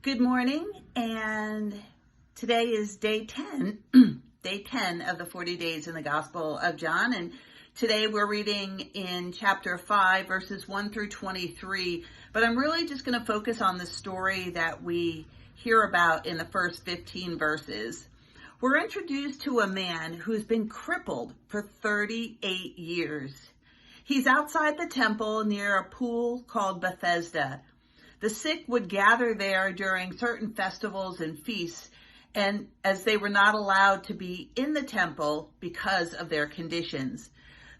Good morning, and today is day 10, day 10 of the 40 days in the Gospel of John, and today we're reading in chapter 5, verses 1 through 23, but I'm really just going to focus on the story that we hear about in the first 15 verses. We're introduced to a man who's been crippled for 38 years. He's outside the temple near a pool called Bethesda. The sick would gather there during certain festivals and feasts, and as they were not allowed to be in the temple because of their conditions.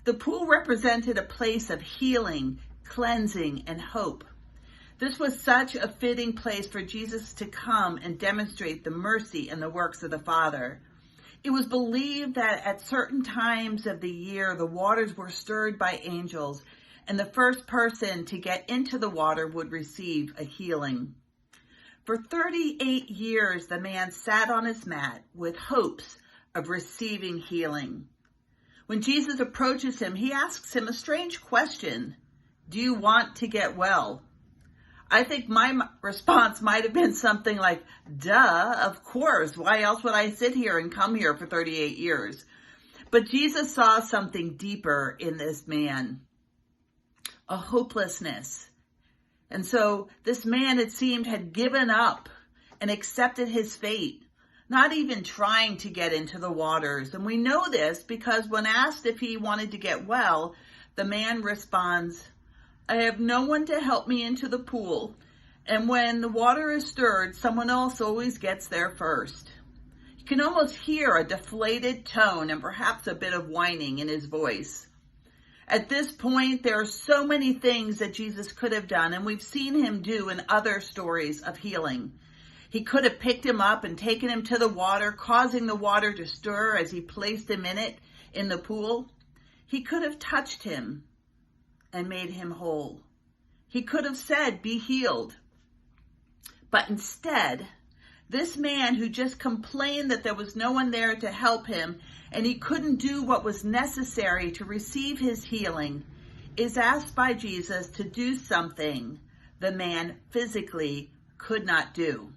The pool represented a place of healing, cleansing, and hope. This was such a fitting place for Jesus to come and demonstrate the mercy and the works of the Father. It was believed that at certain times of the year, the waters were stirred by angels, and the first person to get into the water would receive a healing. For 38 years, the man sat on his mat with hopes of receiving healing. When Jesus approaches him, he asks him a strange question. Do you want to get well? I think my response might have been something like, duh, of course. Why else would I sit here and come here for 38 years? But Jesus saw something deeper in this man. A hopelessness. And so this man, it seemed, had given up and accepted his fate, not even trying to get into the waters. And we know this because when asked if he wanted to get well, the man responds, I have no one to help me into the pool, and when the water is stirred, someone else always gets there first. You can almost hear a deflated tone and perhaps a bit of whining in his voice. At this point, there are so many things that Jesus could have done, and we've seen him do in other stories of healing. He could have picked him up and taken him to the water, causing the water to stir as he placed him in it in the pool. He could have touched him and made him whole. He could have said, be healed. But instead, this man who just complained that there was no one there to help him and he couldn't do what was necessary to receive his healing, is asked by Jesus to do something the man physically could not do.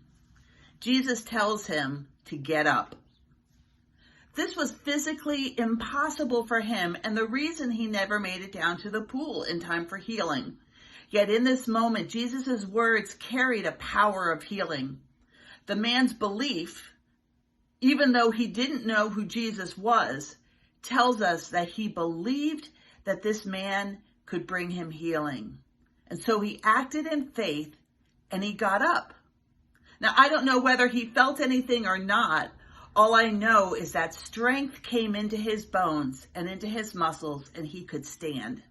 Jesus tells him to get up. This was physically impossible for him, and the reason he never made it down to the pool in time for healing. Yet in this moment, Jesus' words carried a power of healing. The man's belief, even though he didn't know who Jesus was, tells us that he believed that this man could bring him healing. And so he acted in faith and he got up. Now, I don't know whether he felt anything or not. All I know is that strength came into his bones and into his muscles and he could stand.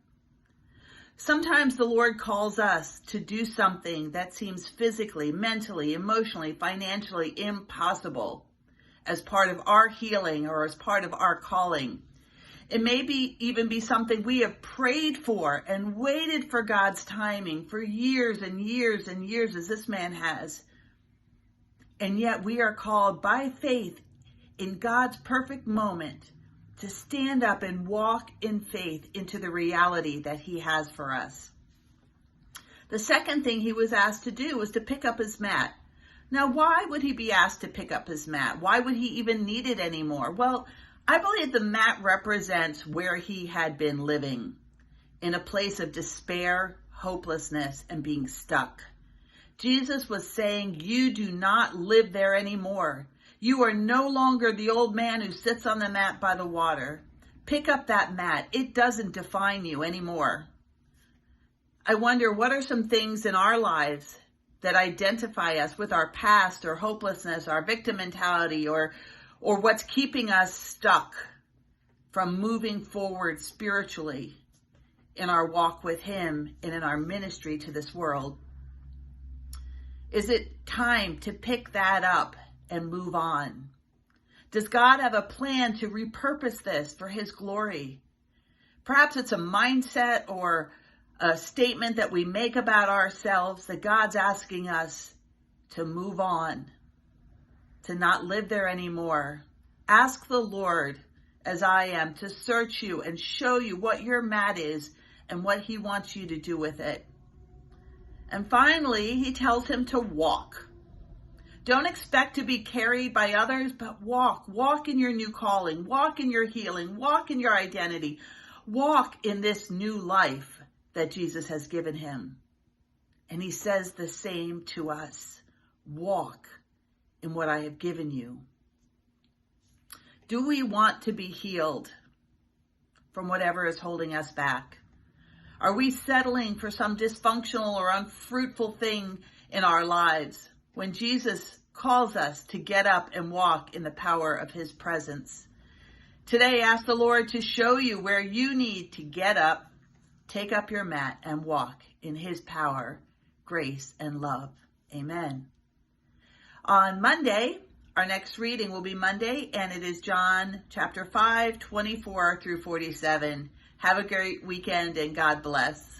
Sometimes the Lord calls us to do something that seems physically, mentally, emotionally, financially impossible as part of our healing or as part of our calling. It may even be something we have prayed for and waited for God's timing for years and years and years, as this man has. And yet we are called by faith in God's perfect moment to stand up and walk in faith into the reality that he has for us. The second thing he was asked to do was to pick up his mat. Now, why would he be asked to pick up his mat? Why would he even need it anymore? Well, I believe the mat represents where he had been living, in a place of despair, hopelessness, and being stuck. Jesus was saying, you do not live there anymore. You are no longer the old man who sits on the mat by the water. Pick up that mat. It doesn't define you anymore. I wonder, what are some things in our lives that identify us with our past or hopelessness, our victim mentality, or what's keeping us stuck from moving forward spiritually in our walk with him and in our ministry to this world? Is it time to pick that up and move on? Does God have a plan to repurpose this for his glory? Perhaps it's a mindset or a statement that we make about ourselves that God's asking us to move on, to not live there anymore. Ask the Lord, as I am, to search you and show you what your mat is and what he wants you to do with it. And finally, he tells him to walk. Don't expect to be carried by others, but walk in your new calling, walk in your healing, walk in your identity, walk in this new life that Jesus has given him. And he says the same to us. Walk in what I have given you. Do we want to be healed from whatever is holding us back? Are we settling for some dysfunctional or unfruitful thing in our lives when Jesus calls us to get up and walk in the power of his presence? Today, ask the Lord to show you where you need to get up, take up your mat, and walk in his power, grace, and love. Amen. On Monday, our next reading will be Monday, and it is John chapter 5, 24 through 47. Have a great weekend, and God bless.